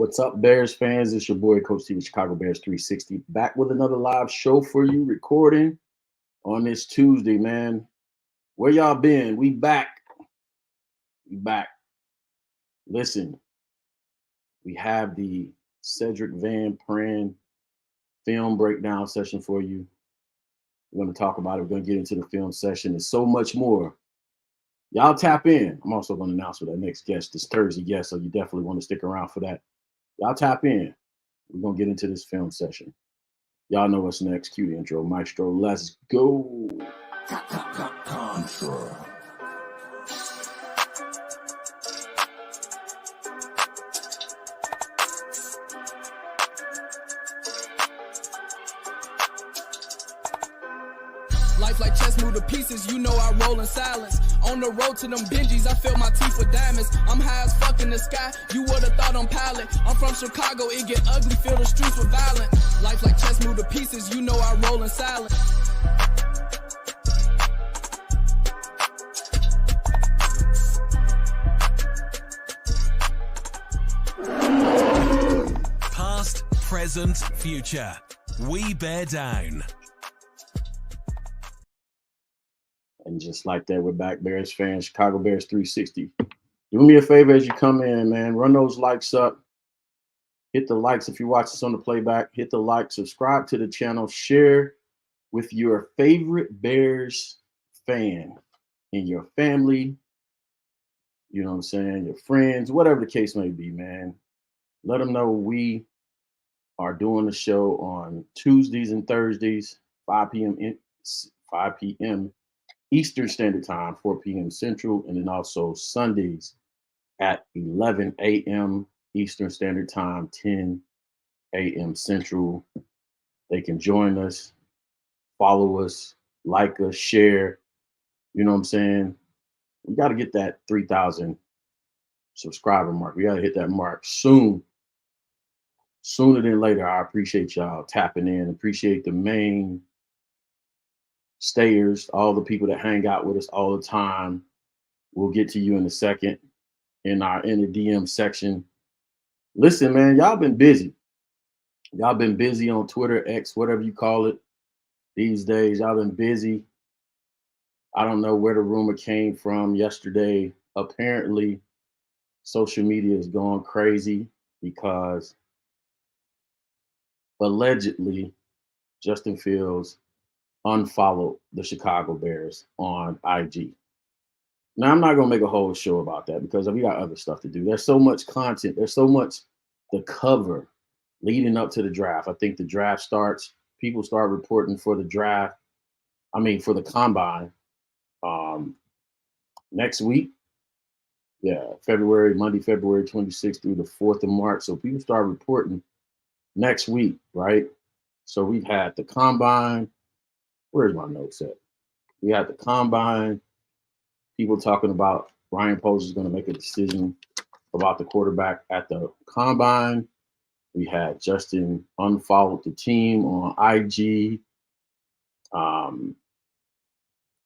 What's up, Bears fans? It's your boy, Coach T with Chicago Bears 360, back with another live show for you, recording on this Tuesday, man. Where y'all been? We back. We back. Listen, we have the Sedrick Van Pran film breakdown session for you. We're going to talk about it. We're going to get into the film session and so much more. Y'all tap in. I'm also going to announce with our next guest, this Thursday guest, so you definitely want to stick around for that. Y'all tap in. We're going to get into this film session. Y'all know what's next. Cue the intro. Maestro, let's go. Contra. Life like chess, move to pieces, you know I roll in silence. On the road to them Benjis, I fill my teeth with diamonds. I'm high as fuck in the sky, you would've thought I'm pilot. I'm from Chicago, it get ugly, fill the streets with violence. Life like chess, move to pieces, you know I roll in silence. Past, present, future. We bear down. And just like that, we're back, Bears fans, Chicago Bears 360. Do me a favor as you come in, man. Run those likes up. Hit the likes if you watch this on the playback. Hit the like, subscribe to the channel, share with your favorite Bears fan in your family, you know what I'm saying, your friends, whatever the case may be, man. Let them know we are doing the show on Tuesdays and Thursdays, 5 p.m. Eastern Standard Time, 4 p.m. Central, and then also Sundays at 11 a.m. Eastern Standard Time, 10 a.m. Central. They can join us, follow us, like us, share. You know what I'm saying? We got to get that 3,000 subscriber mark. We got to hit that mark soon. Sooner than later. I appreciate y'all tapping in. Appreciate the main stayers, all the people that hang out with us all the time. We'll get to you in a second in the DM section. Listen, man, y'all been busy. Y'all been busy on Twitter, X, whatever you call it these days. Y'all been busy. I don't know where the rumor came from yesterday. Apparently, social media is going crazy because allegedly Justin Fields unfollowed the Chicago Bears on IG. Now, I'm not going to make a whole show about that because we got other stuff to do. There's so much content. There's so much to cover leading up to the draft. I think the draft starts. People start reporting for the draft. For the combine next week. Yeah, Monday, February 26th through the 4th of March. So people start reporting next week, right? So we've had the combine. Where's my notes at? We had the combine. People talking about Ryan Poles is going to make a decision about the quarterback at the combine. We had Justin unfollowed the team on IG.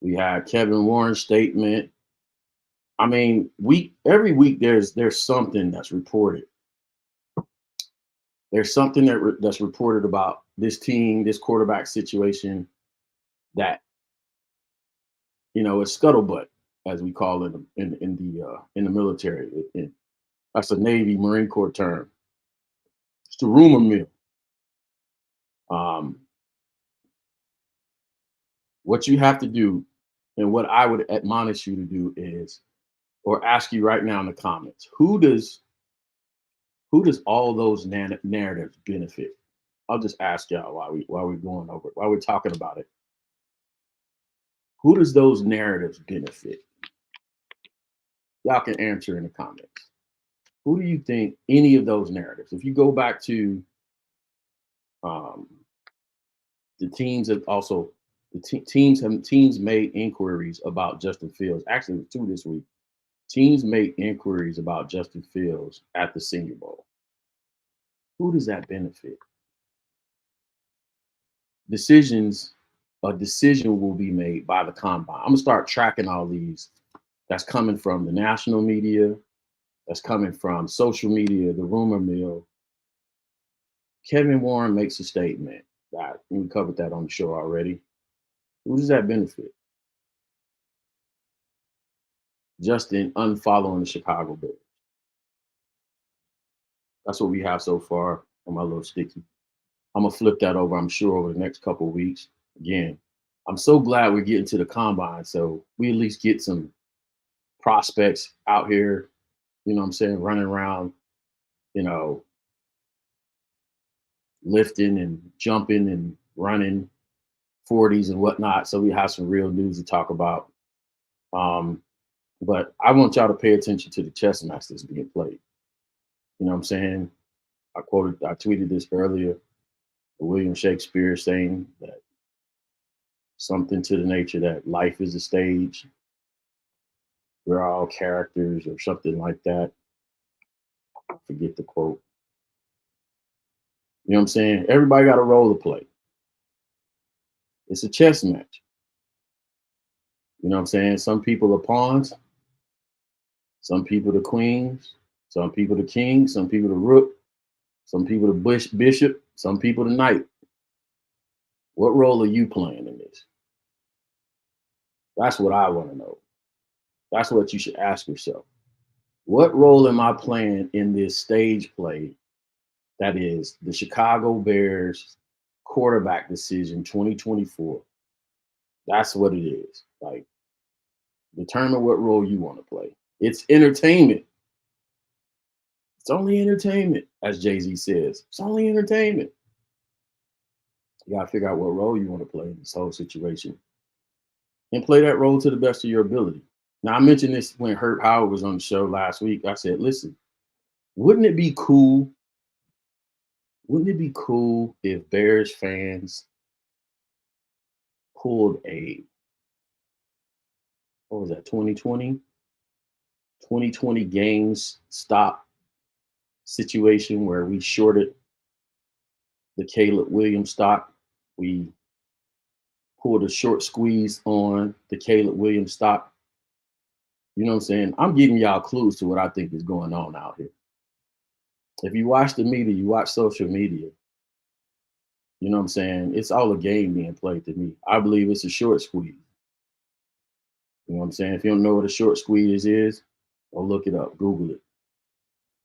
We had Kevin Warren's statement. Every week there's something that's reported. There's something that's reported about this team, this quarterback situation that, it's scuttlebutt, as we call it in the military. That's a Navy Marine Corps term. It's the rumor mill. What you have to do, and what I would admonish you to do is, or ask you right now in the comments, who does all those narratives benefit? I'll just ask y'all while we're going over it, while we're talking about it. Who does those narratives benefit? Y'all can answer in the comments. Who do you think any of those narratives, if you go back to the teams have also, teams made inquiries about Justin Fields. Actually, 2 this week. Teams made inquiries about Justin Fields at the Senior Bowl. Who does that benefit? A decision will be made by the combine. I'm gonna start tracking all these. That's coming from the national media, that's coming from social media, the rumor mill. Kevin Warren makes a statement that we covered that on the show already. Who does that benefit? Just in unfollowing the Chicago Bears. That's what we have so far on my little sticky. I'm gonna flip that over, I'm sure, over the next couple of weeks. Again, I'm so glad we're getting to the combine, so we at least get some prospects out here, you know what I'm saying, running around, you know, lifting and jumping and running 40s and whatnot. So we have some real news to talk about. But I want y'all to pay attention to the chess match that's being played. You know what I'm saying? I tweeted this earlier. William Shakespeare saying that something to the nature that life is a stage. We're all characters or something like that. I forget the quote. You know what I'm saying? Everybody got a role to play. It's a chess match. You know what I'm saying? Some people are pawns. Some people the queens. Some people the king. Some people the rook. Some people the bishop. Some people the knight. What role are you playing in this? That's what I want to know. That's what you should ask yourself. What role am I playing in this stage play that is the Chicago Bears quarterback decision 2024? That's what it is. Like, determine what role you want to play. It's entertainment. It's only entertainment, as Jay-Z says. It's only entertainment. You got to figure out what role you want to play in this whole situation and play that role to the best of your ability. Now, I mentioned this when Herb Howard was on the show last week. I said, listen, wouldn't it be cool? Wouldn't it be cool if Bears fans pulled a, what was that, 2020 games stop situation where we shorted the Caleb Williams stock? We pulled a short squeeze on the Caleb Williams stock. You know what I'm saying? I'm giving y'all clues to what I think is going on out here. If you watch the media, you watch social media, you know what I'm saying? It's all a game being played to me. I believe it's a short squeeze. You know what I'm saying? If you don't know what a short squeeze is, go look it up, Google it.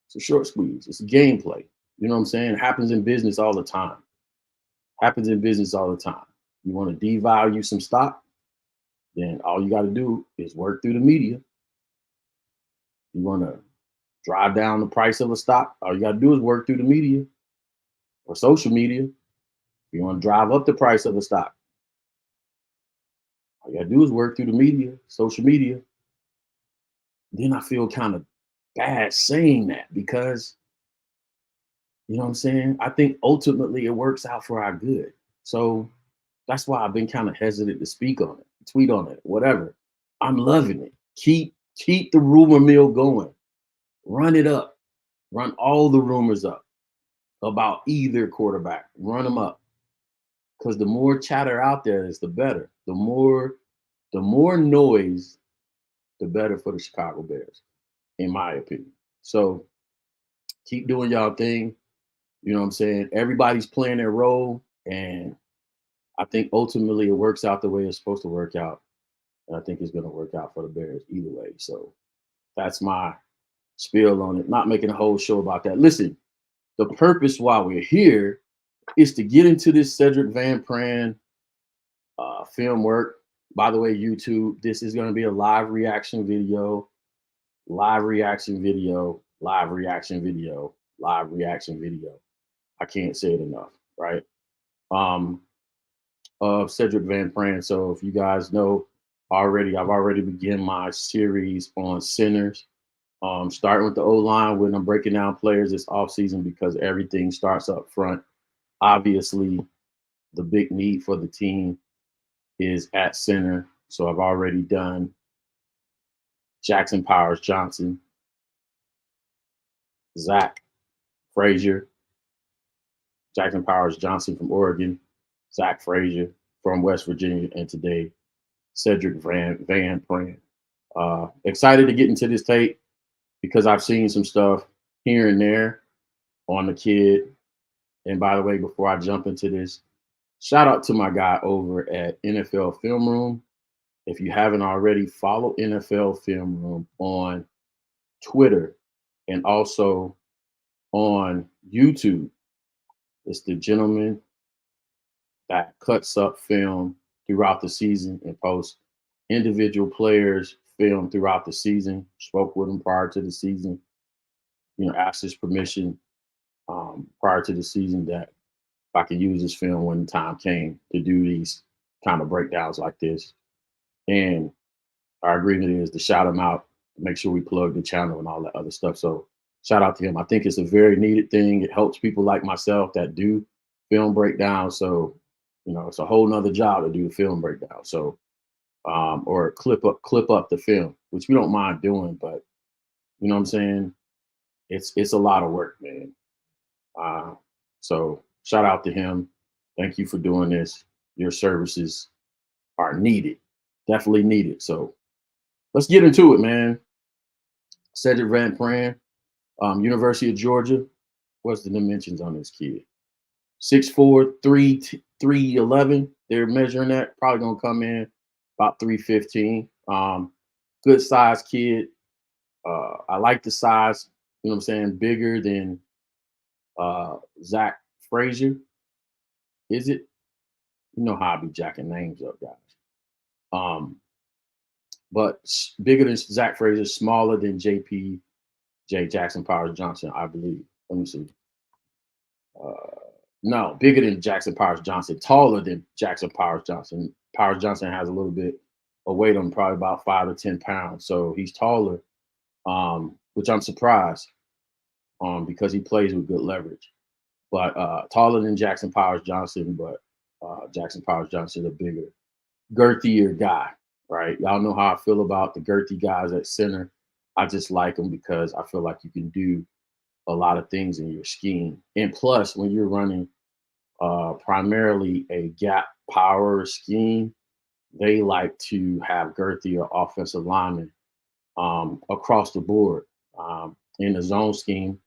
It's a short squeeze. It's a gameplay. You know what I'm saying? It happens in business all the time. Happens in business all the time. You want to devalue some stock, then all you got to do is work through the media. You want to drive down the price of a stock, all you got to do is work through the media or social media. You want to drive up the price of a stock, all you got to do is work through the media, social media. Then I feel kind of bad saying that because, you know what I'm saying? I think ultimately it works out for our good. So that's why I've been kind of hesitant to speak on it, tweet on it, whatever. I'm loving it. Keep the rumor mill going. Run it up. Run all the rumors up about either quarterback. Run them up. Because the more chatter out there is, the better. The more noise, the better for the Chicago Bears, in my opinion. So keep doing y'all thing. You know what I'm saying? Everybody's playing their role. And I think ultimately it works out the way it's supposed to work out. And I think it's going to work out for the Bears either way. So that's my spiel on it. Not making a whole show about that. Listen, the purpose why we're here is to get into this Sedrick Van Pran film work. By the way, YouTube, this is going to be a live reaction video. I can't say it enough, right? Of Sedrick Van Pran. So if you guys know already, I've already begun my series on centers. Starting with the O-line when I'm breaking down players this offseason because everything starts up front. Obviously, the big need for the team is at center. So I've already done Jackson Powers Johnson, Zach Frazier, Jackson Powers Johnson from Oregon, Zach Frazier from West Virginia, and today, Sedrick Van Pran. Excited to get into this tape. because I've seen some stuff here and there on the kid. And by the way, before I jump into this, shout out to my guy over at NFL Film Room. If you haven't already, follow NFL Film Room on Twitter and also on YouTube. It's the gentleman that cuts up film throughout the season and posts individual players' film throughout the season. Spoke with him prior to the season, asked his permission prior to the season that if I could use his film when the time came to do these kind of breakdowns like this. And our agreement is to shout him out, make sure we plug the channel and all that other stuff. So shout out to him. I think it's a very needed thing. It helps people like myself that do film breakdowns. So, it's a whole nother job to do the film breakdown. So, or clip up the film, which we don't mind doing, but you know what I'm saying? It's a lot of work, man. So shout out to him. Thank you for doing this. Your services are needed, definitely needed. So let's get into it, man. Sedrick Van Pran, University of Georgia. What's the dimensions on this kid? 6'4", 311. They're measuring that. Probably gonna come in about 315. Good size kid. I like the size. You know what I'm saying? Bigger than Zach Frazier. Is it? You know how I be jacking names up, guys. But bigger than Zach Frazier, smaller than Jackson Powers Johnson, I believe. Let me see. No, bigger than Jackson Powers Johnson, taller than Jackson Powers Johnson. Powers Johnson has a little bit of weight on him, probably about 5 to 10 pounds. So he's taller, which I'm surprised because he plays with good leverage. But taller than Jackson Powers Johnson, but Jackson Powers Johnson is a bigger, girthier guy, right? Y'all know how I feel about the girthy guys at center. I just like them because I feel like you can do a lot of things in your scheme. And plus, when you're running primarily a gap power scheme, they like to have girthier offensive linemen across the board. In the zone scheme,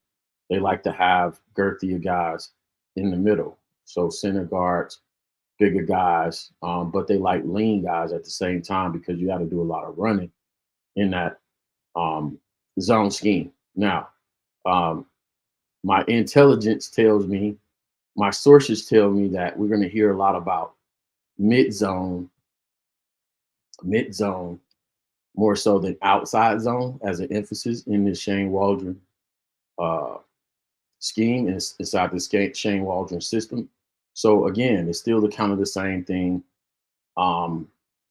they like to have girthier guys in the middle. So center guards, bigger guys, but they like lean guys at the same time because you got to do a lot of running in that zone scheme. Now, my intelligence tells me, my sources tell me that we're going to hear a lot about mid zone, more so than outside zone as an emphasis in this Shane Waldron scheme inside the Shane Waldron system. So again, it's still kind of the same thing.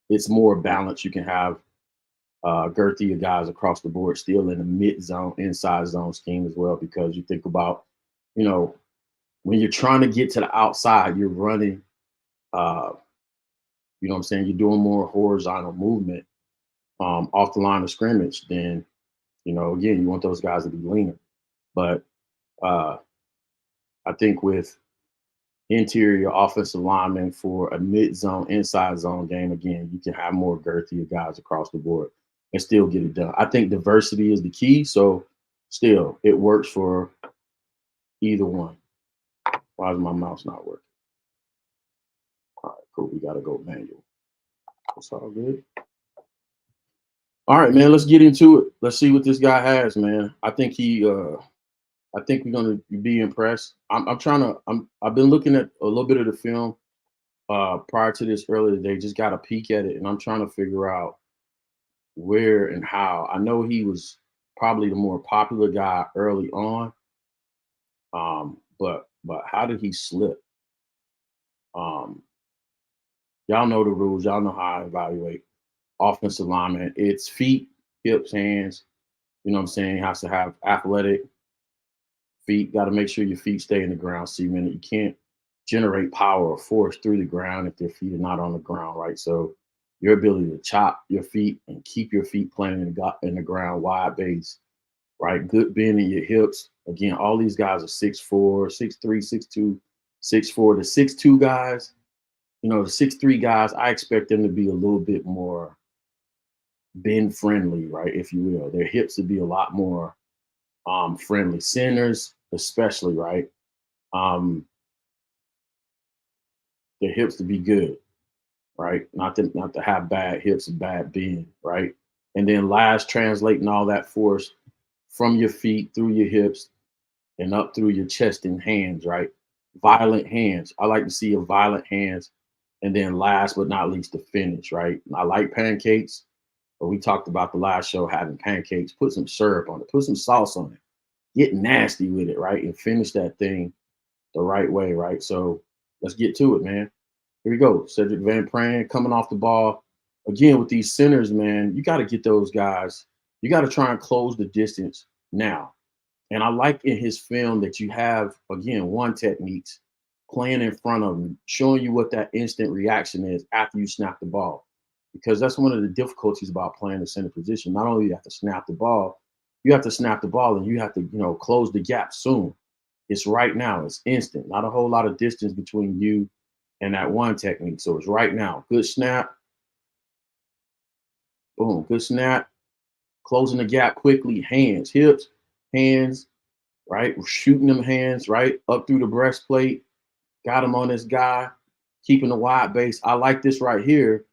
It's more balanced. You can have girthier guys across the board still in the mid zone, inside zone scheme as well, because you think about, when you're trying to get to the outside, you're running, you know what I'm saying? You're doing more horizontal movement off the line of scrimmage. Then, again, you want those guys to be leaner. But I think with interior offensive linemen for a mid-zone, inside zone game, again, you can have more girthier guys across the board and still get it done. I think diversity is the key. So still, it works for either one. Why is my mouse not working? All right, cool. We got to go manual. It's all good. All right, man, let's get into it. Let's see what this guy has, man. I think we're gonna be impressed. I've been looking at a little bit of the film prior to this earlier today, just got a peek at it, and I'm trying to figure out where and how. I know he was probably the more popular guy early on, but how did he slip? Y'all know the rules. Y'all know how I evaluate offensive lineman. It's feet, hips, hands. You know what I'm saying? Has to have athletic feet. Got to make sure your feet stay in the ground cemented. You can't generate power or force through the ground if their feet are not on the ground, right? So your ability to chop your feet and keep your feet planted in the ground, wide base, right? Good bend in your hips. Again, all these guys are 6'4", 6'3", 6'2", 6'4". The 6'2" guys, the 6'3" guys, I expect them to be a little bit more bend friendly, right? If you will, their hips would be a lot more friendly. Centers, especially, right? Um, their hips to be good, right? Not to have bad hips and bad bend, right? And then last, translating all that force from your feet through your hips and up through your chest and hands, right? Violent hands. I like to see a violent hands. And then last but not least, the finish, right? I like pancakes, but we talked about the last show having pancakes. Put some syrup on it, put some sauce on it, get nasty with it, right? And finish that thing the right way, right? So let's get to it, man. Here we go. Sedrick Van Pran coming off the ball. Again, with these centers, man, you got to get those guys. You got to try and close the distance now. And I like in his film that you have, again, one techniques playing in front of him, showing you what that instant reaction is after you snap the ball. Because that's one of the difficulties about playing the center position. Not only do you have to snap the ball, you have to snap the ball and you have to, close the gap soon. It's right now. It's instant. Not a whole lot of distance between you and that one technique. So it's right now. Good snap. Boom. Good snap. Closing the gap quickly. Hands, hips, hands, right? We're shooting them hands, right? Up through the breastplate. Got him on this guy. Keeping the wide base. I like this right here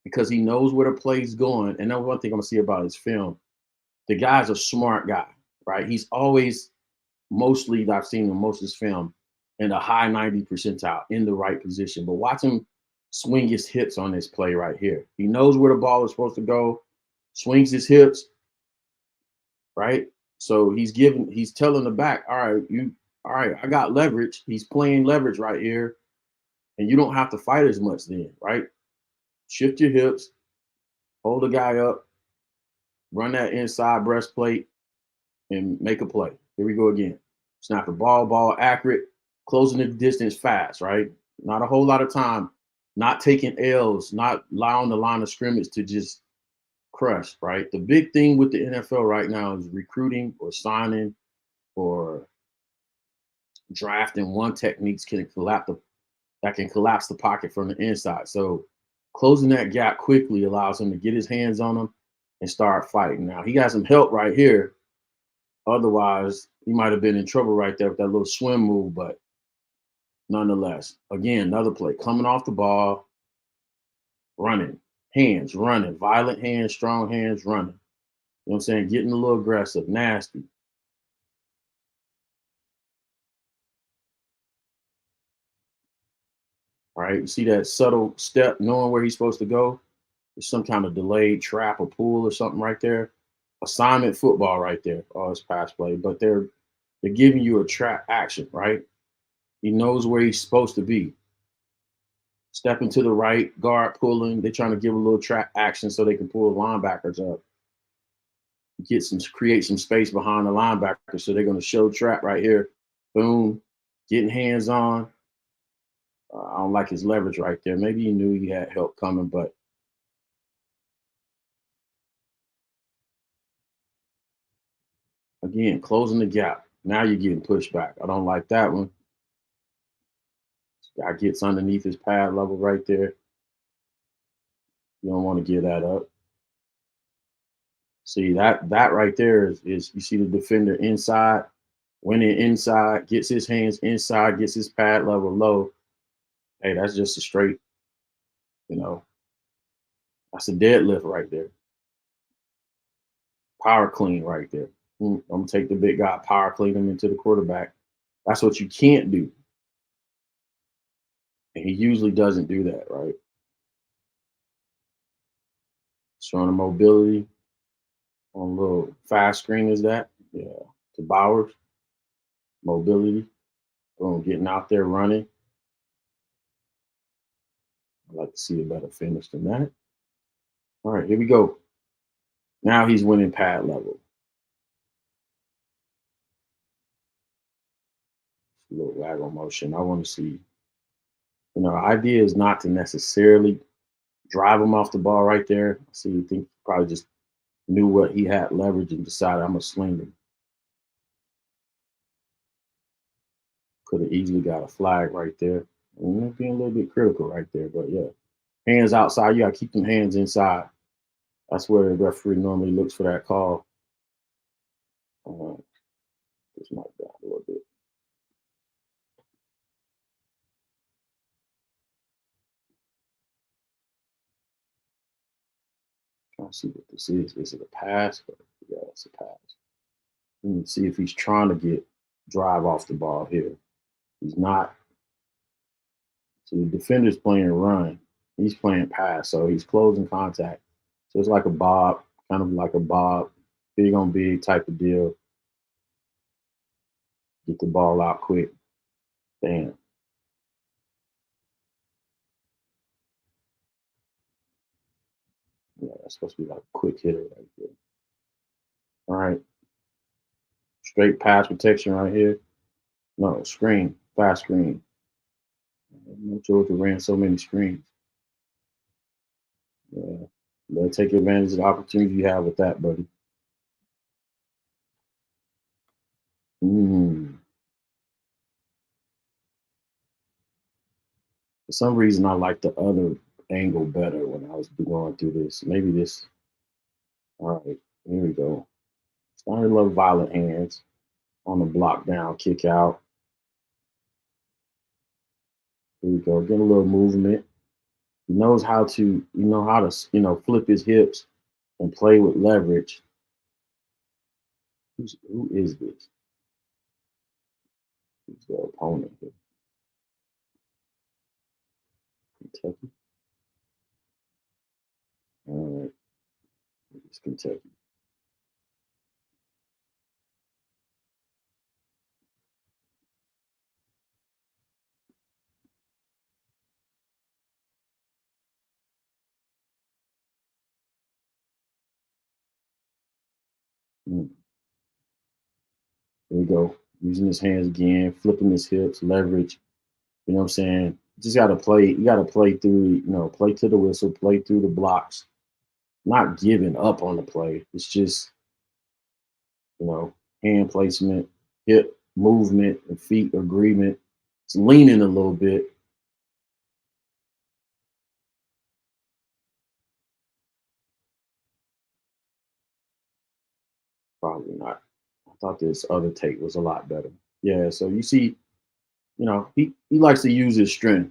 because he knows where the play's going. And that's one thing I'm going to see about his film. The guy's a smart guy, right? He's always, mostly, I've seen him most of his film, in the high 90 percentile in the right position. But watch him swing his hips on this play right here. He knows where the ball is supposed to go, swings his hips, right? So he's telling the back, all right, I got leverage. He's playing leverage right here. And you don't have to fight as much then, right? Shift your hips, hold the guy up, run that inside breastplate, and make a play. Here we go again. Snap the ball accurate, closing the distance fast, right? Not a whole lot of time, not taking L's, not allowing the line of scrimmage to just crush, right? The big thing with the NFL right now is recruiting or signing or drafting one techniques that can collapse the pocket from the inside. So closing that gap quickly allows him to get his hands on them and start fighting. Now he got some help right here. Otherwise, he might have been in trouble right there with that little swim move, but nonetheless, again, another play coming off the ball, running, hands, running, violent hands, strong hands, running. You know what I'm saying? Getting a little aggressive, nasty. All right, you see that subtle step, knowing where he's supposed to go? There's some kind of delayed trap or pull or something right there. Assignment football right there. Oh, it's pass play, but they're giving you a trap action, right? He knows where he's supposed to be. Stepping to the right, guard pulling. They're trying to give a little trap action so they can pull the linebackers up. Create some space behind the linebacker. So they're going to show trap right here. Boom. Getting hands on. I don't like his leverage right there. Maybe he knew he had help coming, but again, closing the gap. Now you're getting pushed back. I don't like that one. Guy gets underneath his pad level right there. You don't want to give that up. See that right there is you see the defender inside, winning inside, gets his hands inside, gets his pad level low. Hey, that's just a straight, that's a deadlift right there. Power clean right there. I'm gonna take the big guy, power clean him into the quarterback. That's what you can't do. And he usually doesn't do that, right? Showing the mobility on a little fast screen is that. Yeah, to Bowers. Mobility. Boom, getting out there running. I'd like to see a better finish than that. All right, here we go. Now he's winning pad level. A little waggle motion. I want to see. Idea is not to necessarily drive him off the ball right there. So you think probably just knew what he had leverage and decided I'm gonna sling him. Could have easily got a flag right there. Being a little bit critical right there, but yeah. Hands outside, you gotta keep them hands inside. That's where the referee normally looks for that call. This mic down a little bit. Trying to see what this is. Is it a pass? Yeah, it's a pass. Let me see if he's trying to drive off the ball here. He's not. So the defender's playing run. He's playing pass. So he's closing contact. So it's like a bob, kind of like a bob, big on big type of deal. Get the ball out quick. Bam. Yeah, that's supposed to be like a quick hitter right there. All right. Straight pass protection right here. No, screen. Fast screen. No Georgia ran so many screens. Yeah. Better take advantage of the opportunity you have with that, buddy. For some reason, I like the other angle better when I was going through this. Maybe this. All right, here we go. Starting little violent hands on the block down, kick out. Here we go. Get a little movement. He knows how to, flip his hips and play with leverage. Who is this? Who's the opponent here? Kentucky. All right, it's Kentucky. Here we go. Using his hands again, flipping his hips, leverage. You know what I'm saying? Just gotta play. You gotta play through. Play to the whistle, play through the blocks. Not giving up on the play. It's just hand placement, hip movement, and feet agreement. It's leaning a little bit. Probably not. I thought this other tape was a lot better. Yeah. So you see, he likes to use his strength.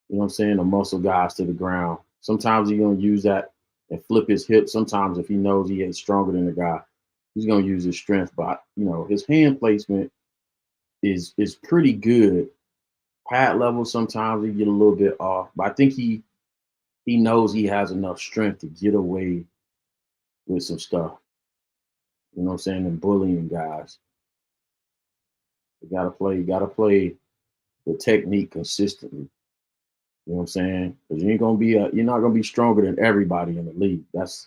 You know what I'm saying? The muscle guys to the ground. Sometimes he's gonna use that and flip his hips. Sometimes if he knows he is stronger than the guy, he's gonna use his strength. But his hand placement is pretty good. Pad level sometimes he get a little bit off, but I think he knows he has enough strength to get away with some stuff. You know what I'm saying? And bullying guys. You gotta play the technique consistently. You know what I'm saying? Because you're not gonna be stronger than everybody in the league. That's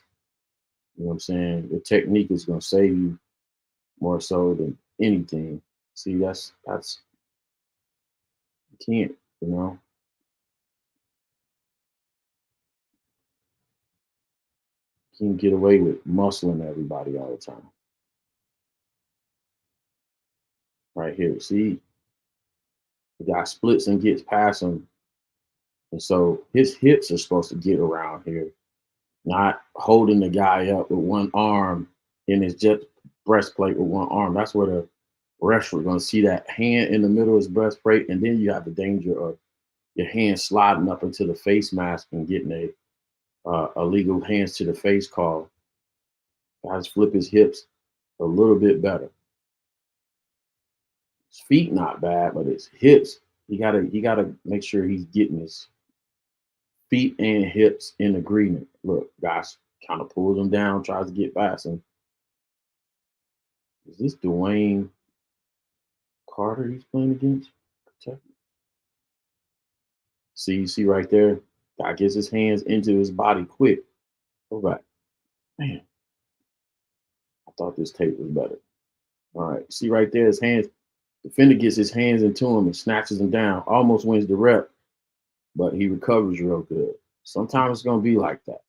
what I'm saying. The technique is gonna save you more so than anything. See, that's you can't, you can't get away with muscling everybody all the time. Right here, see, the guy splits and gets past him, and so his hips are supposed to get around here, not holding the guy up with one arm in his just breastplate with one arm. That's where the wrestler going to see that hand in the middle of his breastplate, and then you have the danger of your hand sliding up into the face mask and getting a illegal hands to the face call. Guys flip his hips a little bit better. His feet not bad, but his hips, he gotta make sure he's getting his feet and hips in agreement. Look, guys kind of pulls him down, tries to get past him. Is this Dwayne Carter he's playing against? Kentucky. See right there? Guy gets his hands into his body quick. Go back. Man, I thought this tape was better. All right, see right there, his hands. Defender gets his hands into him and snatches him down. Almost wins the rep, but he recovers real good. Sometimes it's gonna be like that.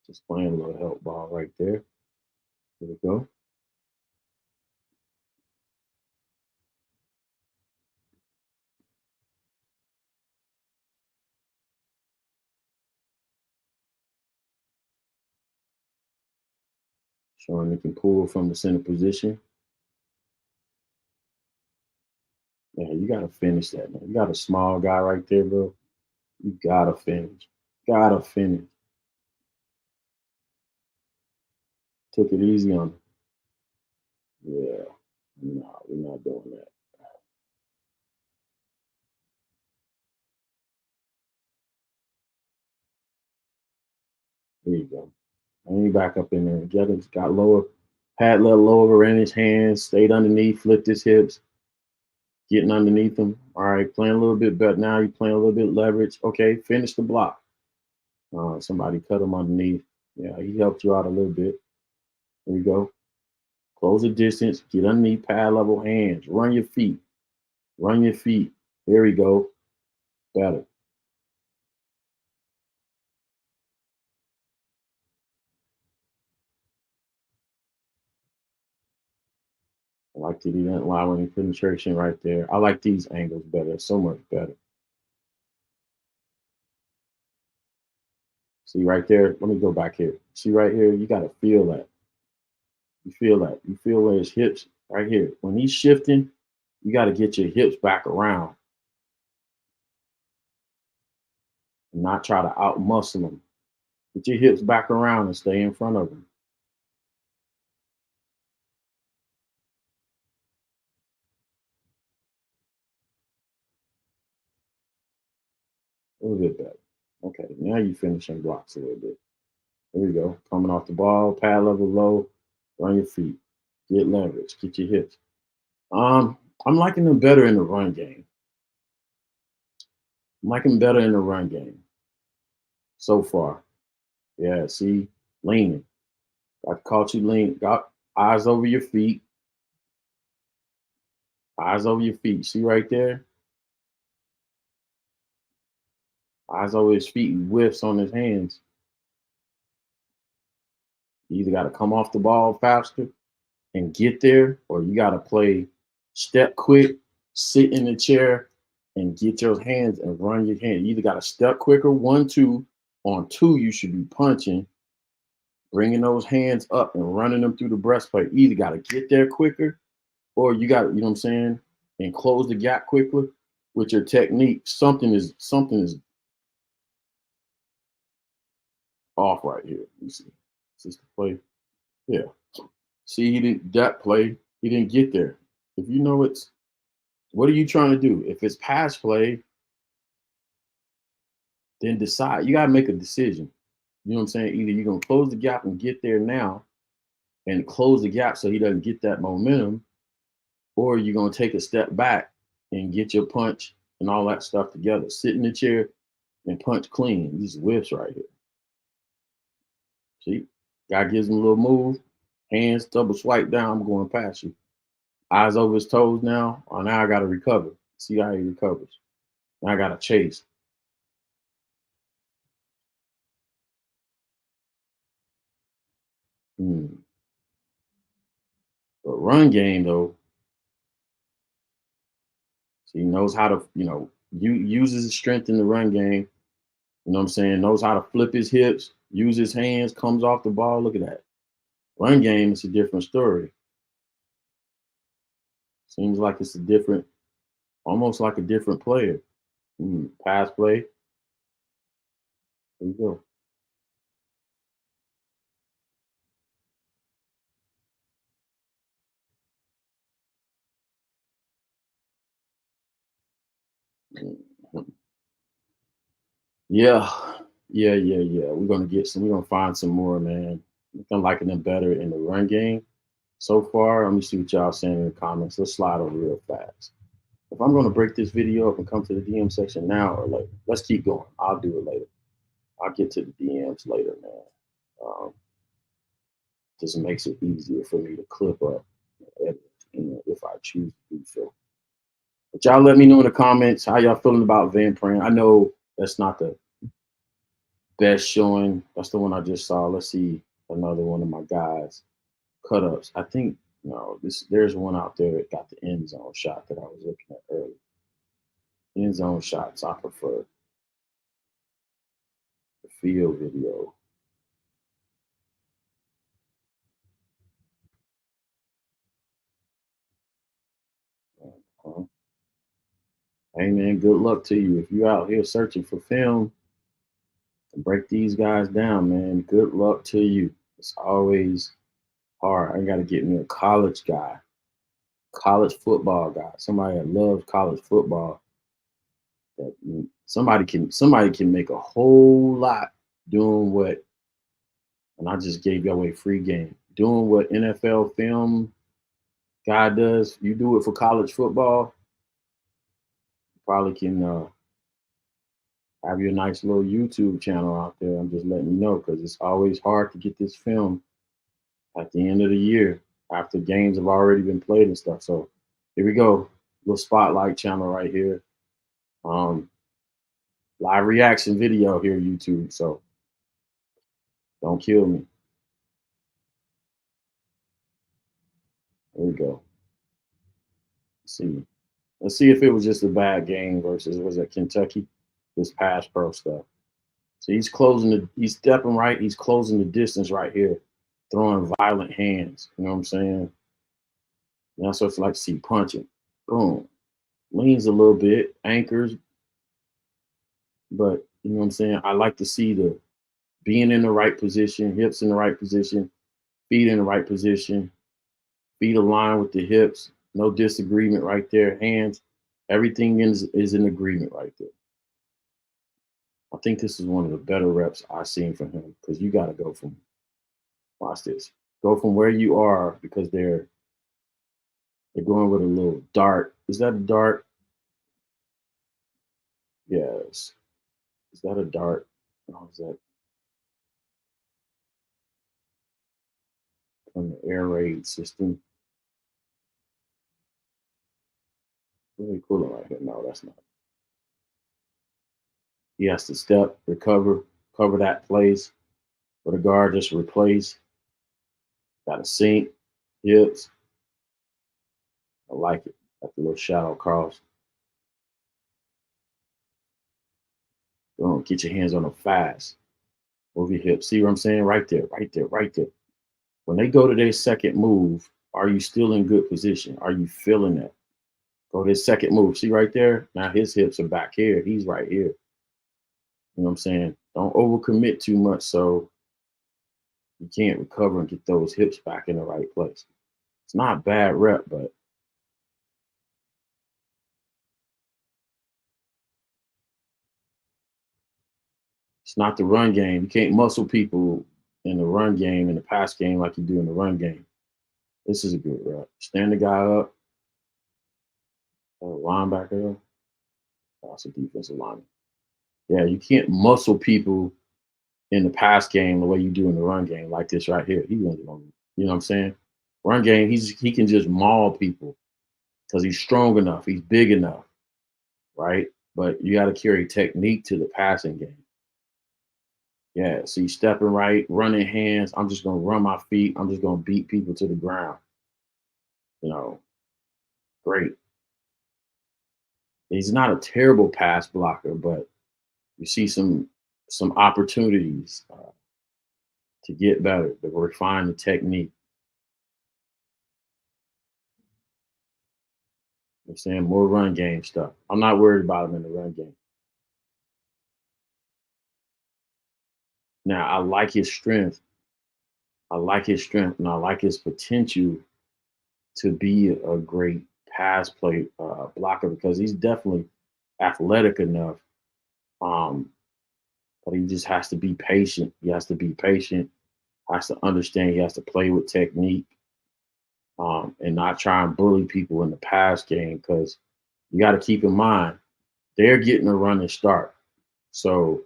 Just playing a little help ball right there. There we go. Showing you can pull from the center position. Yeah, you gotta finish that, man. You got a small guy right there, bro. You gotta finish. Gotta finish. Took it easy on him. Yeah. No, we're not doing that. There you go. And he back up in there. Got lower, had a little lower in his hands, stayed underneath, flipped his hips, getting underneath him. All right, playing a little bit better. Now you're playing a little bit leverage. Okay, finish the block. Somebody cut him underneath. Yeah, he helped you out a little bit. There you go. Close the distance. Get underneath pad level hands. Run your feet. Run your feet. There we go. Better. I like that he didn't allow any penetration right there. I like these angles better. So much better. See right there? Let me go back here. See right here? You got to feel that. You feel that. You feel where his hips right here. When he's shifting, you got to get your hips back around and not try to out muscle him. Get your hips back around and stay in front of him. A little bit better. Okay, now you finishing blocks a little bit. There we go. Coming off the ball, pad level low, run your feet, get leverage, get your hips. I'm liking them better in the run game. I'm liking better in the run game so far. Yeah, see, leaning. I caught you lean. Got eyes over your feet. Eyes over your feet. See right there? Eyes over his feet and whiffs on his hands. You either got to come off the ball faster and get there, or you got to play step quick, sit in the chair, and get your hands and run your hand. You either got to step quicker, 1, 2. On 2, you should be punching, bringing those hands up and running them through the breastplate. You either got to get there quicker, or you got, you know what I'm saying, and close the gap quicker with your technique. Something is off right here. You see, is this the play? Yeah. See, he didn't that play. He didn't get there. If you know it's, what are you trying to do? If it's pass play, then decide. You gotta make a decision. You know what I'm saying? Either you're gonna close the gap and get there now, and close the gap so he doesn't get that momentum, or you're gonna take a step back and get your punch and all that stuff together. Sit in the chair and punch clean. These whiffs right here. See, guy gives him a little move, hands double swipe down. I'm going past you. Eyes over his toes now. Oh, now I got to recover. See how he recovers. Now I got to chase. But run game though, so he knows how to, uses his strength in the run game. You know what I'm saying? Knows how to flip his hips, use his hands, comes off the ball. Look at that. Run game is a different story. Seems like it's a different, almost like a different player. Pass play. There you go. Yeah, yeah. We're gonna find some more, man. I'm liking them better in the run game so far. Let me see what y'all saying in the comments. Let's slide over real fast. If I'm gonna break this video up and come to the DM section now or later, let's keep going. I'll do it later. I'll get to the DMs later, man. Just makes it easier for me to clip up and edit, if I choose to do so. But y'all let me know in the comments how y'all feeling about Van Pran. I know that's not the best showing. That's the one I just saw. Let's see another one of my guys' cut ups. I think there's one out there that got the end zone shot that I was looking at earlier. End zone shots, I prefer the field video. Hey man, good luck to you. If you're out here searching for film to break these guys down, man, good luck to you. It's always hard. I got to get me a college guy, college football guy, somebody that loves college football. That somebody can make a whole lot doing what, and I just gave you away free game, doing what NFL film guy does. You do it for college football, you probably can have your nice little YouTube channel out there. I'm just letting you know because it's always hard to get this film at the end of the year after games have already been played and stuff. So here we go, little spotlight channel right here. Live reaction video here, YouTube. So don't kill me. There we go. Let's see if it was just a bad game versus, was it Kentucky? This pass pro stuff. So he's stepping right, he's closing the distance right here, throwing violent hands. You know what I'm saying? And that's what it's like to see punching. Boom. Leans a little bit, anchors, but you know what I'm saying? I like to see the being in the right position, hips in the right position, feet in the right position, feet aligned with the hips, no disagreement right there, hands, everything is in agreement right there. I think this is one of the better reps I've seen from him because you got to go from, watch this, go from where you are because they're going with a little dart. Is that a dart? Yes. Is that a dart? Oh, is that from the air raid system? Really cool right here. No, that's not. He has to step, recover, cover that place. For the guard, just replace. Got to sink, hips. I like it. Got the little shadow cross. Boom, get your hands on them fast. Move your hips. See what I'm saying? Right there, right there, right there. When they go to their second move, are you still in good position? Are you feeling that? Go to his second move. See right there? Now his hips are back here. He's right here. You know what I'm saying? Don't overcommit too much so you can't recover and get those hips back in the right place. It's not a bad rep, but it's not the run game. You can't muscle people in the run game, in the pass game, like you do in the run game. This is a good rep. Stand the guy up. Linebacker. That's a defensive lineman. Yeah, you can't muscle people in the pass game the way you do in the run game, like this right here. You know what I'm saying? Run game, he can just maul people because he's strong enough, he's big enough, right? But you got to carry technique to the passing game. Yeah, so you stepping right, running hands. I'm just gonna run my feet. I'm just gonna beat people to the ground. You know, great. He's not a terrible pass blocker, but you see some opportunities to get better, to refine the technique. I'm saying more run game stuff. I'm not worried about him in the run game. Now I like his strength. I like his strength, and I like his potential to be a great pass play blocker because he's definitely athletic enough. But he just has to be patient. He has to be patient. Has to understand. He has to play with technique, and not try and bully people in the pass game because you got to keep in mind they're getting a running start. So,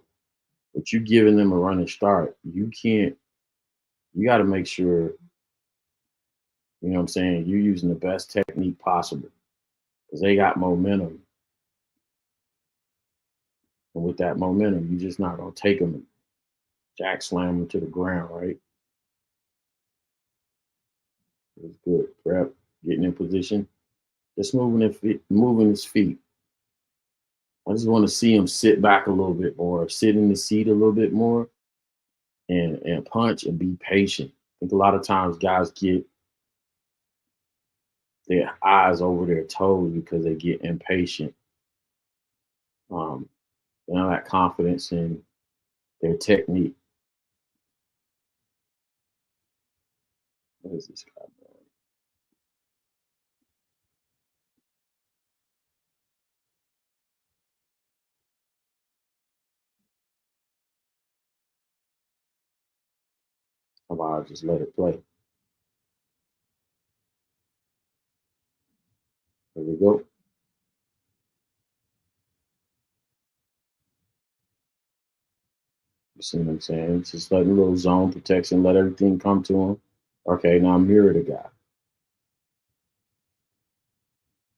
but you giving them a running start, you can't. You got to make sure, you know what I'm saying, you're using the best technique possible because they got momentum. And with that momentum, you're just not going to take them and jack slam them to the ground, right? It's good. Prep, getting in position, just moving his feet. I just want to see him sit back a little bit more, sit in the seat a little bit more, and punch and be patient. I think a lot of times guys their eyes over their toes because they get impatient. They don't have confidence in their technique. What is this guy doing? How about I just let it play? There we go. You see what I'm saying? Just letting a little zone protection, let everything come to him. Okay, now mirror the guy.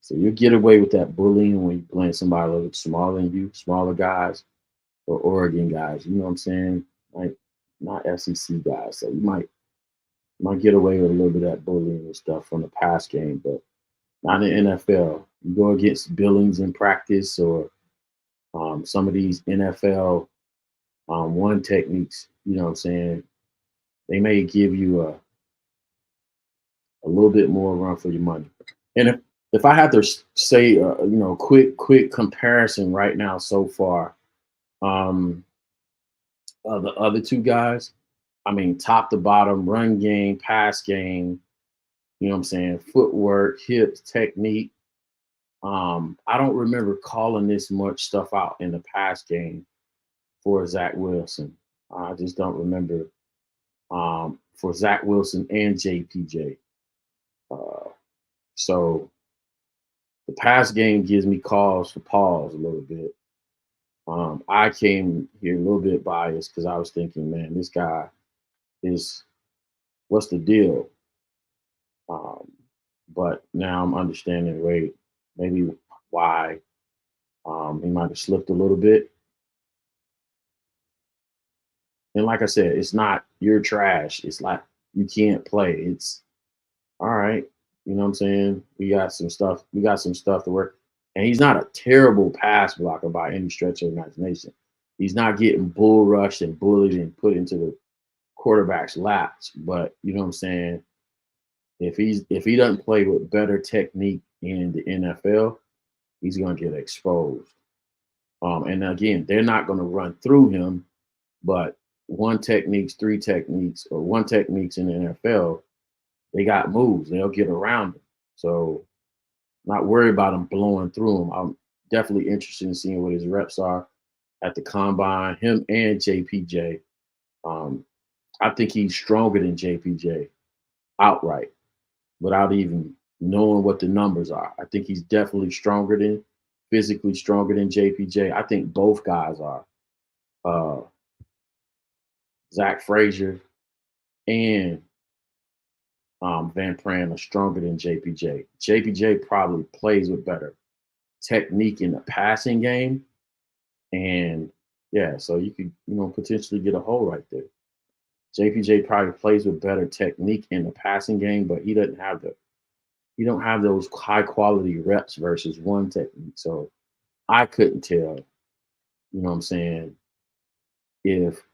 So you get away with that bullying when you're playing somebody a little bit smaller than you, smaller guys or Oregon guys. You know what I'm saying? Like not SEC guys. So you might get away with a little bit of that bullying and stuff from the pass game, but not in the NFL. You go against Billings in practice or some of these NFL one techniques. You know what I'm saying? They may give you a little bit more run for your money. And if I had to say, quick comparison right now so far, the other two guys, I mean, top to bottom, run game, pass game, you know what I'm saying, footwork, hips, technique. I don't remember calling this much stuff out in the pass game for Zach Wilson. I just don't remember for Zach Wilson and JPJ. So the pass game gives me cause for pause a little bit. I came here a little bit biased because I was thinking, man, this guy is what's the deal? But now I'm understanding, wait, maybe why he might have slipped a little bit. And like I said, it's not you're trash. It's like you can't play. It's all right. You know what I'm saying? We got some stuff. We got some stuff to work. And he's not a terrible pass blocker by any stretch of imagination. He's not getting bull rushed and bullied and put into the quarterback's laps. But you know what I'm saying? If he doesn't play with better technique in the NFL, he's gonna get exposed. And again, they're not gonna run through him, but one techniques, three techniques, or one techniques in the NFL, they got moves. They'll get around him. So not worry about him blowing through him. I'm definitely interested in seeing what his reps are at the combine, him and JPJ. I think he's stronger than JPJ outright without even knowing what the numbers are. I think he's definitely physically stronger than JPJ. I think both guys are. Zach Frazier and Van Pran are stronger than JPJ. JPJ probably plays with better technique in the passing game. And yeah, so you could, potentially get a hole right there. JPJ probably plays with better technique in the passing game, but he don't have those high quality reps versus one technique. So I couldn't tell, you know what I'm saying, if,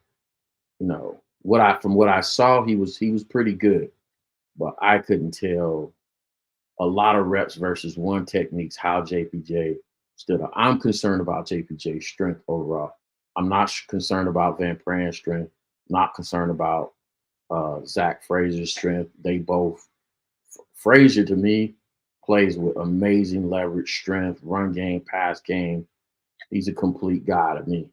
from what I saw, he was pretty good, but I couldn't tell a lot of reps versus one techniques how JPJ stood up. I'm concerned about JPJ's strength overall. I'm not concerned about Van Pran's strength. Not concerned about Zach Frazier's strength. They both. Frazier to me plays with amazing leverage, strength, run game, pass game. He's a complete guy to me.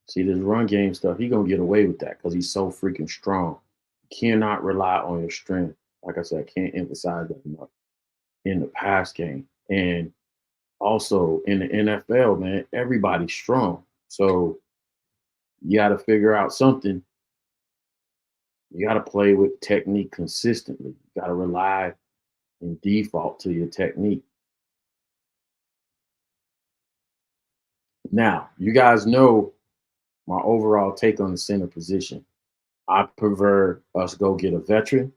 See, this run game stuff, he gonna get away with that because he's so freaking strong. Cannot rely on your strength. Like I said, I can't emphasize that enough in the pass game. And also in the NFL, man, everybody's strong. So you got to figure out something. You got to play with technique consistently. You got to rely and default to your technique. Now, you guys know my overall take on the center position. I prefer us go get a veteran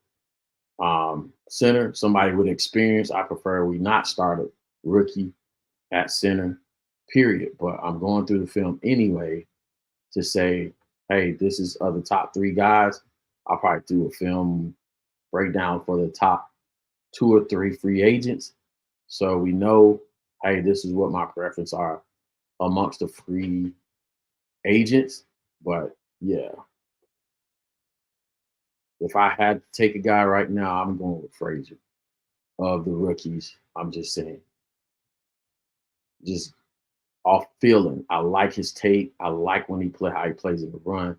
center, somebody with experience. I prefer we not start a rookie at center, period. But I'm going through the film anyway to say hey, this is the top 3 guys. I'll probably do a film breakdown for the top 2 or 3 free agents. So we know, hey, this is what my preference are amongst the free agents. But yeah, if I had to take a guy right now, I'm going with Frazier of the rookies. I'm just saying, just off feeling. I like his tape. I like when he play how he plays in the run.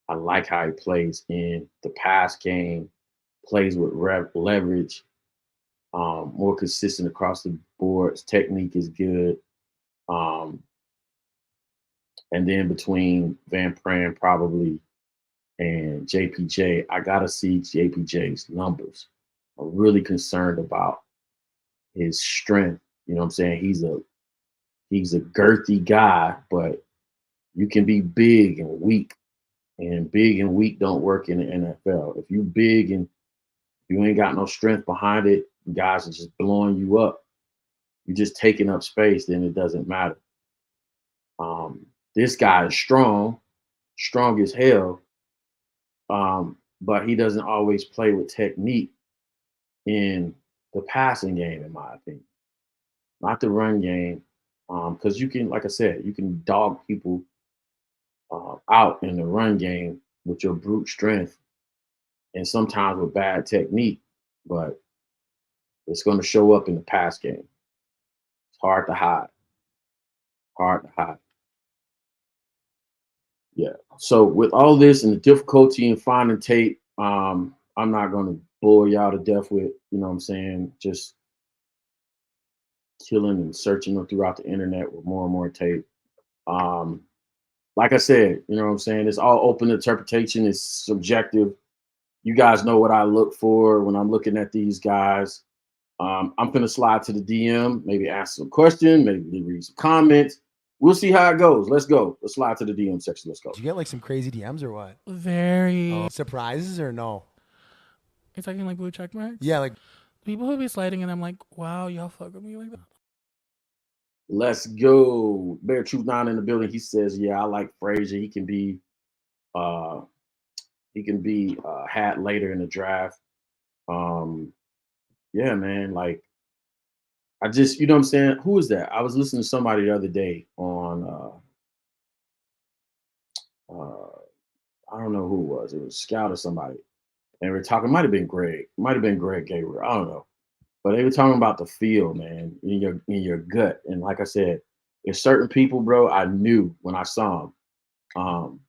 I like how he plays in the pass game, plays with leverage, more consistent across the board. His technique is good. Um, and then between Van Pran probably and JPJ, I gotta see JPJ's numbers. I'm really concerned about his strength. You know what I'm saying? He's a girthy guy, but you can be big and weak. And big and weak don't work in the NFL. If you big and you ain't got no strength behind it, guys are just blowing you up. You're just taking up space, then it doesn't matter. This guy is strong, strong as hell, but he doesn't always play with technique in the passing game, in my opinion. Not the run game, because you can, like I said, you can dog people out in the run game with your brute strength and sometimes with bad technique, but it's going to show up in the pass game. It's hard to hide. Hard to hide. Yeah. So with all this and the difficulty in finding tape, I'm not going to bore y'all to death with, you know what I'm saying, just killing and searching them throughout the internet with more and more tape. Like I said, you know what I'm saying, it's all open interpretation. It's subjective. You guys know what I look for when I'm looking at these guys. I'm going to slide to the DM, maybe ask some question, maybe read some comments. We'll see how it goes. Let's go. Let's slide to the DM section. Let's go. Did you get like some crazy DMs or what? Very. Surprises or no? It's talking like blue check marks. Yeah, like People who be sliding and I'm like, wow, y'all fuck with me like that. Let's go. Bear Truth 9 in the building. He says, yeah, I like Frazier. He can be had later in the draft. Yeah, man. Like, I just, you know what I'm saying? Who is that? I was listening to somebody the other day on I don't know who it was. It was Scout or somebody. And we were talking, might have been Greg Gabriel. I don't know. But they were talking about the feel, man, in your gut. And like I said, there's certain people, bro, I knew when I saw him.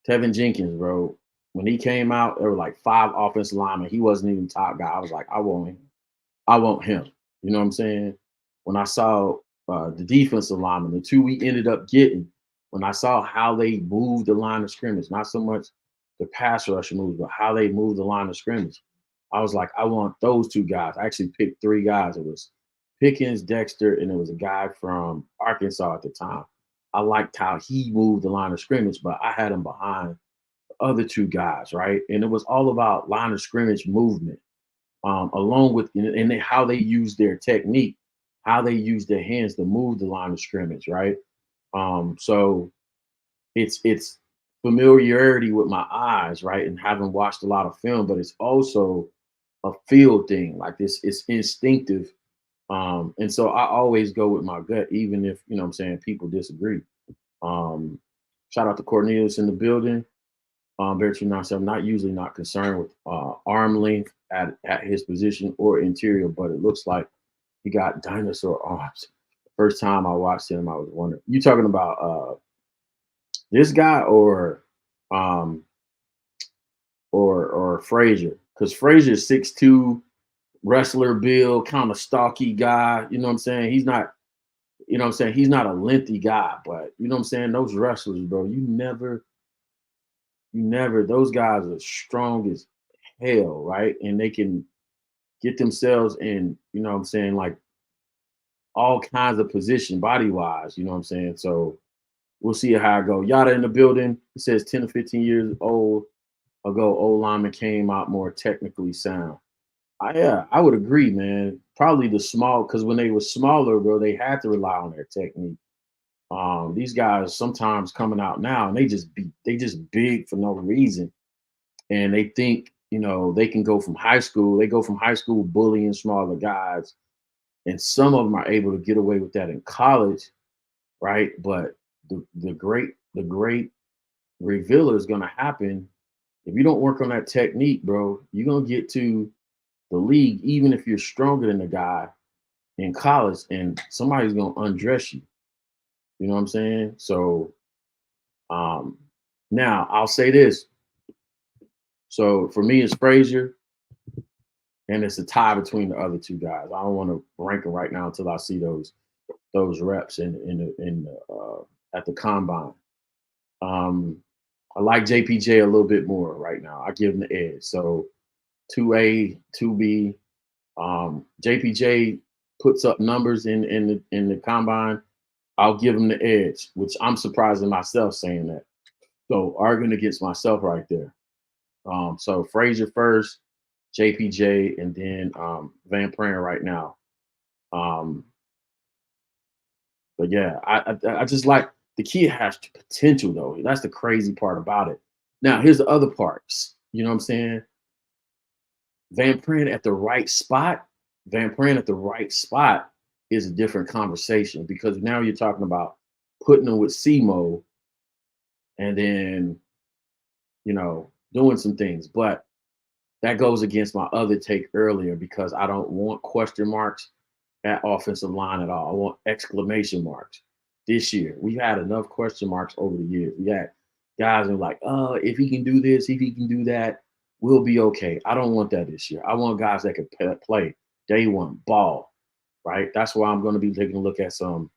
Tevin Jenkins, bro, when he came out, there were like 5 offensive linemen. He wasn't even top guy. I was like, I want him. You know what I'm saying? When I saw the defensive linemen, the 2 we ended up getting, when I saw how they moved the line of scrimmage, not so much the pass rush moves, but how they moved the line of scrimmage, I was like, I want those 2 guys. I actually picked 3 guys. It was Pickens, Dexter, and it was a guy from Arkansas at the time. I liked how he moved the line of scrimmage, but I had him behind the other 2 guys, right? And it was all about line of scrimmage movement, along with and how they use their technique, how they use their hands to move the line of scrimmage, right? So it's familiarity with my eyes, right? And having watched a lot of film, but it's also a feel thing. Like this, it's instinctive. And so I always go with my gut, even if, you know what I'm saying, people disagree. Shout out to Cornelius in the building. Bertrand I'm not usually not concerned with arm length at his position or interior, but it looks like he got dinosaur arms. First time I watched him, I was wondering. You talking about this guy or Frazier? Because Frazier's 6'2", wrestler build, kind of stocky guy. You know what I'm saying? He's not, you know what I'm saying? He's not a lengthy guy, but you know what I'm saying? Those wrestlers, bro, you never, those guys are strong as hell, right? And they can get themselves in, you know what I'm saying, like all kinds of position body-wise, you know what I'm saying? So we'll see how it go. Yada in the building. It says 10 to 15 years ago, old lineman came out more technically sound. I would agree, man. Probably the small, because when they were smaller, bro, they had to rely on their technique. These guys sometimes coming out now and they just big for no reason. And they think, they can go from high school. They go from high school bullying smaller guys. And some of them are able to get away with that in college, right? But the great revealer is gonna happen if you don't work on that technique, bro. You're gonna get to the league, even if you're stronger than the guy in college, and somebody's gonna undress you. You know what I'm saying? So now I'll say this. So for me, it's Frazier, and it's a tie between the other two guys. I don't want to rank them right now until I see those reps at the combine. I like JPJ a little bit more right now. I give him the edge. So 2A, 2B. JPJ puts up numbers in the combine. I'll give him the edge, which I'm surprising myself saying that. So arguing against myself right there. So Frazier first, JPJ, and then Van Pran right now. But yeah, I just like the kid has potential though. That's the crazy part about it. Now here's the other parts. You know what I'm saying? Van Pran at the right spot. Van Pran at the right spot is a different conversation because now you're talking about putting them with SEMO and then doing some things. But that goes against my other take earlier because I don't want question marks at offensive line at all. I want exclamation marks this year. We've had enough question marks over the years. We had guys who are like, if he can do this, if he can do that, we'll be okay. I don't want that this year. I want guys that can play day one, ball, right? That's why I'm going to be taking a look at some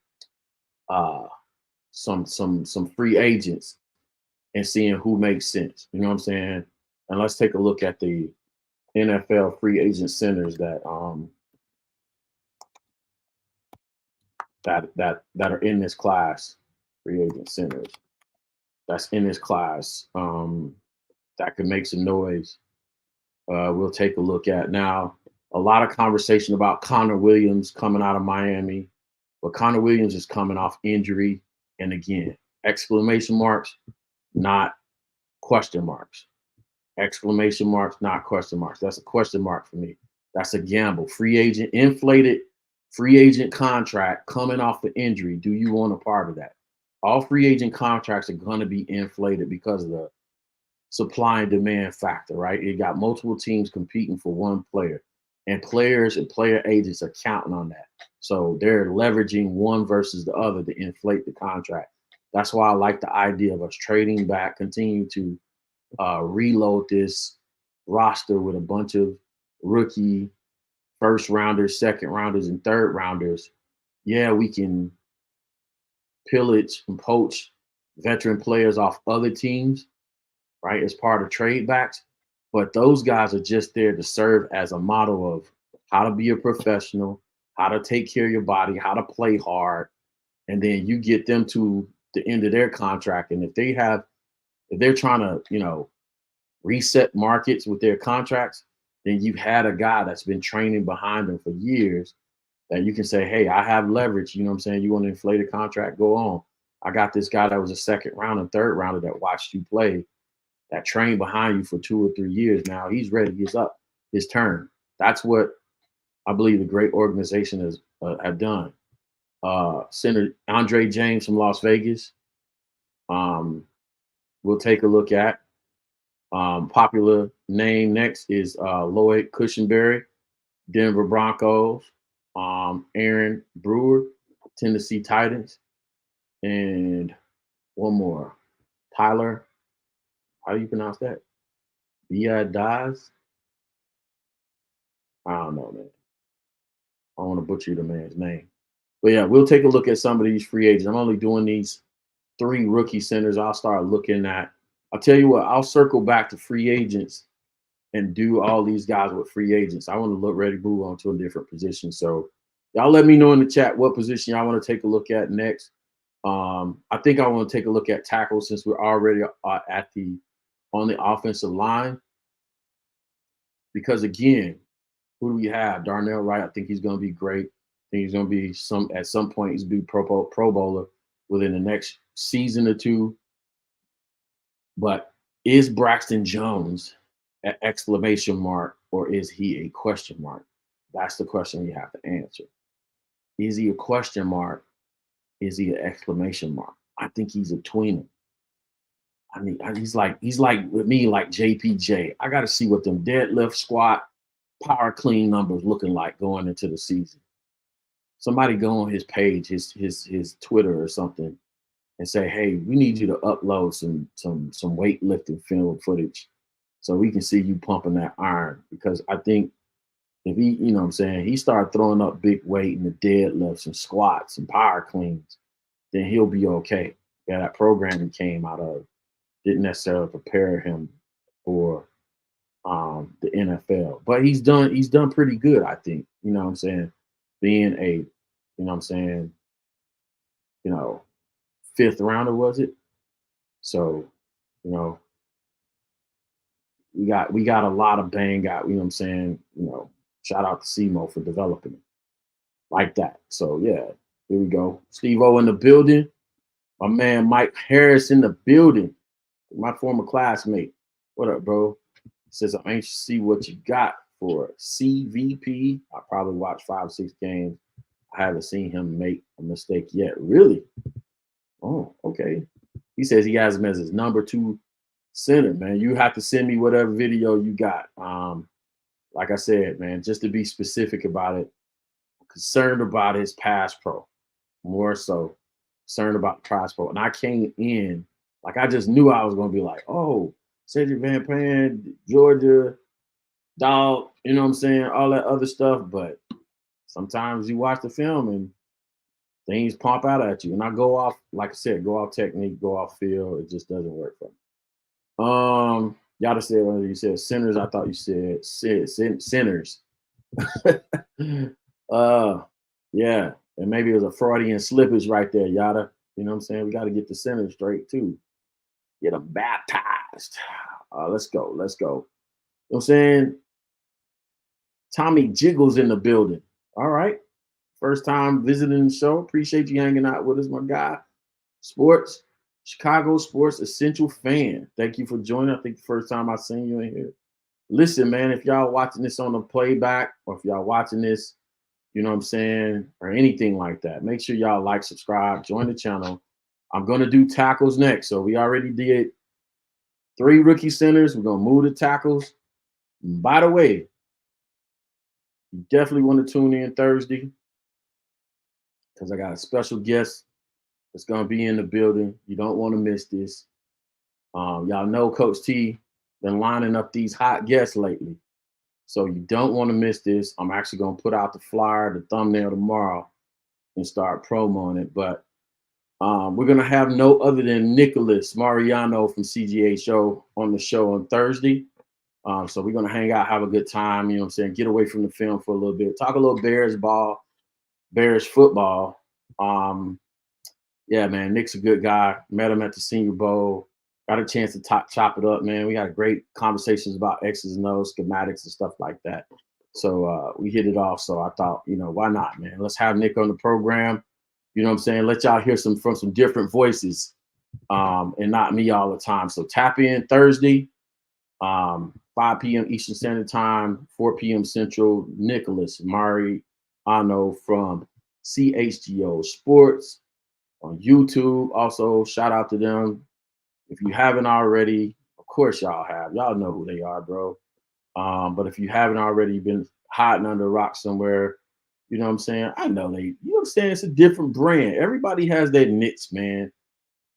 free agents and seeing who makes sense. You know what I'm saying? And let's take a look at the NFL free agent centers that are in this class. Free agent centers that's in this class that could make some noise. We'll take a look at now. A lot of conversation about Connor Williams coming out of Miami, but Connor Williams is coming off injury, and again, exclamation marks, not question marks. Exclamation marks, not question marks. That's a question mark for me. That's a gamble. Free agent, inflated free agent contract coming off the injury. Do you want a part of that? All free agent contracts are going to be inflated because of the supply and demand factor, right? You got multiple teams competing for one player, and players and player agents are counting on that. So they're leveraging one versus the other to inflate the contract. That's why I like the idea of us trading back, continue to reload this roster with a bunch of rookie first rounders, second rounders, and third rounders. Yeah, we can pillage and poach veteran players off other teams, right, as part of trade backs. But those guys are just there to serve as a model of how to be a professional, how to take care of your body, how to play hard. And then you get them to the end of their contract. And if they're trying to, reset markets with their contracts, then you've had a guy that's been training behind them for years that you can say, hey, I have leverage. You know what I'm saying? You want to inflate a contract? Go on. I got this guy that was a second round and third rounder that watched you play, that trained behind you for 2 or 3 years. Now he's ready. He's up his turn. That's what I believe a great organization has have done. Senator Andre James from Las Vegas. We'll take a look at. Popular name next is Lloyd Cushenberry, Denver Broncos. Aaron Brewer, Tennessee Titans, and one more, Tyler. How do you pronounce that? Diaz. I don't know, man. I don't want to butcher the man's name. But yeah, we'll take a look at some of these free agents. I'm only doing these 3 rookie centers. I'll start looking at. I'll tell you what, I'll circle back to free agents and do all these guys with free agents. I want to look ready to move on to a different position. So y'all let me know in the chat what position y'all want to take a look at next. I think I want to take a look at tackle since we're already on the offensive line. Because again, who do we have? Darnell Wright. I think he's going to be great. I think he's going to be at some point he's going to be pro bowler. within the next season or two. But is Braxton Jones an exclamation mark or is he a question mark? That's the question you have to answer. Is he a question mark? Is he an exclamation mark? I think he's a tweener. I mean, he's like with me, like JPJ. I got to see what them deadlift, squat, power clean numbers looking like going into the season. Somebody go on his page, his Twitter or something, and say, hey, we need you to upload some weightlifting film footage so we can see you pumping that iron. Because I think if he, you know what I'm saying, he started throwing up big weight in the deadlifts and squats and power cleans, then he'll be okay. Yeah, that program he came out of didn't necessarily prepare him for the NFL. But he's done pretty good, I think. You know what I'm saying? Being a, you know what I'm saying, you know, fifth rounder, was it? So, you know, we got a lot of bang out, you know what I'm saying? You know, shout out to SEMO for developing it like that. So yeah, here we go. Steve O in the building. My man Mike Harris in the building. My former classmate. What up, bro? Says I'm anxious to see what you got for CVP. I probably watched 5-6 games. I haven't seen him make a mistake yet. Really? Oh, okay. He says he has him as his number 2 center, man. You have to send me whatever video you got. Like I said, man, just to be specific about it, I'm concerned about his pass pro, more so concerned about the pass pro. And I came in, like I just knew I was going to be like, oh, Sedrick Van Pran, Georgia, dog, you know what I'm saying? All that other stuff. But sometimes you watch the film and things pop out at you. And I go off, like I said, go off technique, go off feel. It just doesn't work for me. Y'all just said, you said centers. I thought you said centers. Yeah. And maybe it was a Freudian slippage right there, Yada. You know what I'm saying? We got to get the center straight too. Get them baptized. Let's go. Let's go. You know what I'm saying? Tommy Jiggles in the building. All right. First time visiting the show. Appreciate you hanging out with us, my guy. Sports, Chicago sports essential fan. Thank you for joining. I think the first time I've seen you in here. Listen, man, if y'all watching this on the playback or if y'all watching this, you know what I'm saying, or anything like that, make sure y'all like, subscribe, join the channel. I'm going to do tackles next. So we already did 3 rookie centers. We're going to move to tackles. And by the way, you definitely want to tune in Thursday because I got a special guest that's going to be in the building. You don't want to miss this. Y'all know Coach T been lining up these hot guests lately. So you don't want to miss this. I'm actually going to put out the flyer, the thumbnail tomorrow and start promoting it. But we're going to have no other than Nicholas Mariano from CGA Show on the show on Thursday. So we're going to hang out, have a good time, you know what I'm saying, get away from the film for a little bit, talk a little Bears ball, Bears football. Yeah, man, Nick's a good guy. Met him at the Senior Bowl. Got a chance to chop it up, man. We had great conversations about X's and O's, schematics and stuff like that. So we hit it off. So I thought, you know, why not, man? Let's have Nick on the program. You know what I'm saying? Let y'all hear from some different voices and not me all the time. So tap in Thursday, 5 p.m. Eastern Standard Time, 4 p.m. Central. Nicholas Mariano from CHGO Sports on YouTube. Also, shout out to them. If you haven't already, of course y'all have. Y'all know who they are, bro. But if you haven't already been hiding under a rock somewhere, you know what I'm saying? I know you know what I'm saying? It's a different brand. Everybody has their niche, man.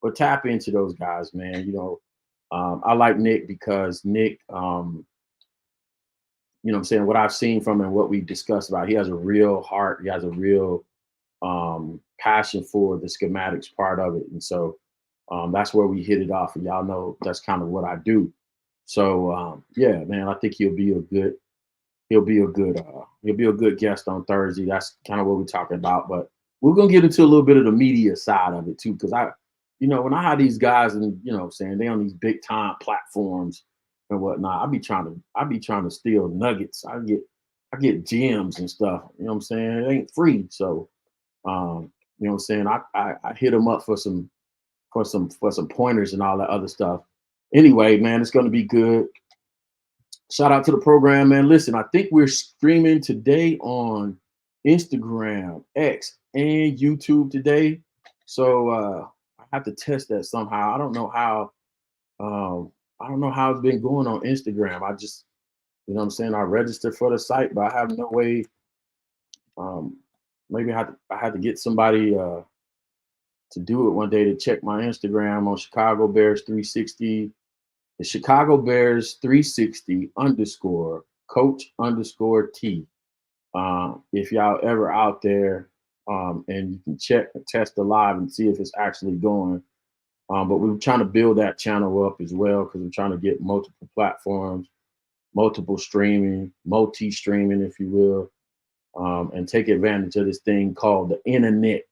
But tap into those guys, man. You know, I like Nick because Nick, you know what I'm saying, what I've seen from him, what we discussed about, he has a real heart. He has a real passion for the schematics part of it. And so that's where we hit it off. And y'all know that's kind of what I do. So yeah, man, I think he'll be a good guest on Thursday. That's kind of what we're talking about. But we're gonna get into a little bit of the media side of it too, because you know, when I have these guys and you know what I'm saying, they on these big time platforms and whatnot, I be trying to steal nuggets. I get gems and stuff, you know what I'm saying? It ain't free. So you You know what I'm saying? I hit him up for some pointers and all that other stuff. Anyway, man, it's gonna be good. Shout out to the program, man. Listen, I think we're streaming today on Instagram, X, and YouTube today. So I have to test that somehow. I don't know how. I don't know how it's been going on Instagram. I just, you know what I'm saying, I registered for the site, but I have no way. Maybe I had to get somebody to do it one day to check my Instagram on Chicago Bears 360. The Chicago Bears 360 _ coach _ T. If y'all ever out there, and you can check and test the live and see if it's actually going. But we're trying to build that channel up as well because we're trying to get multiple platforms, multiple streaming, multi-streaming, if you will, and take advantage of this thing called the internet.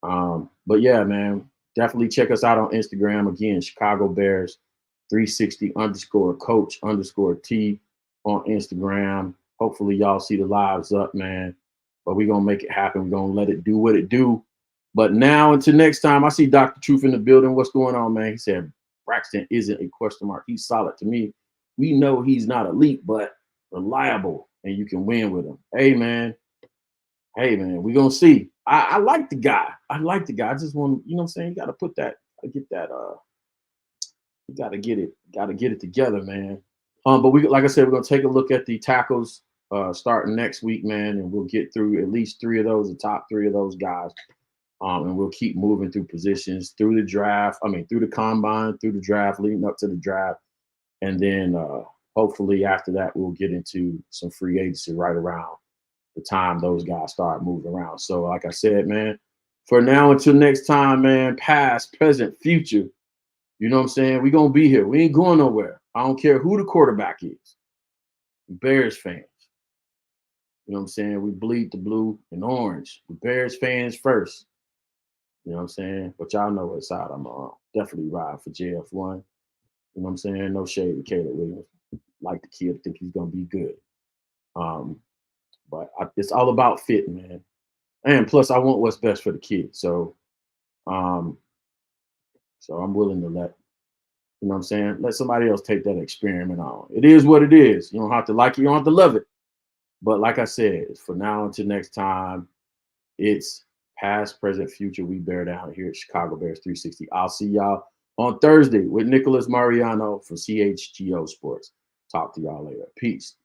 But yeah, man, definitely check us out on Instagram. Again, Chicago Bears 360 _ coach _ T on Instagram. Hopefully y'all see the lives up, man. But we're going to make it happen. We're going to let it do what it do. But now until next time, I see Dr. Truth in the building. What's going on, man? He said, Braxton isn't a question mark. He's solid to me. We know he's not elite, but reliable, and you can win with him. Hey, man, we're going to see. I like the guy. I just want, you know what I'm saying? You got to put that, get that, you got to get it together, man. But like I said, we're going to take a look at the tackles starting next week, man, and we'll get through at least three of those, the top three of those guys. And we'll keep moving through positions, through the draft, through the combine, through the draft, leading up to the draft. And then hopefully after that, we'll get into some free agency right around the time those guys start moving around. So like I said, man, for now until next time, man, past, present, future, you know what I'm saying? We're going to be here. We ain't going nowhere. I don't care who the quarterback is. Bears fans. You know what I'm saying? We bleed the blue and orange. The Bears fans first. You know what I'm saying? But y'all know what side I'm on. Definitely ride for JF1. You know what I'm saying? No shade to Caleb Williams. Like the kid, think he's going to be good. But it's all about fit, man. And plus, I want what's best for the kid. So I'm willing to let, you know what I'm saying, let somebody else take that experiment on. It is what it is. You don't have to like it. You don't have to love it. But like I said, for now until next time, it's past, present, future. We bear down here at Chicago Bears 360. I'll see y'all on Thursday with Nicholas Mariano for CHGO Sports. Talk to y'all later. Peace.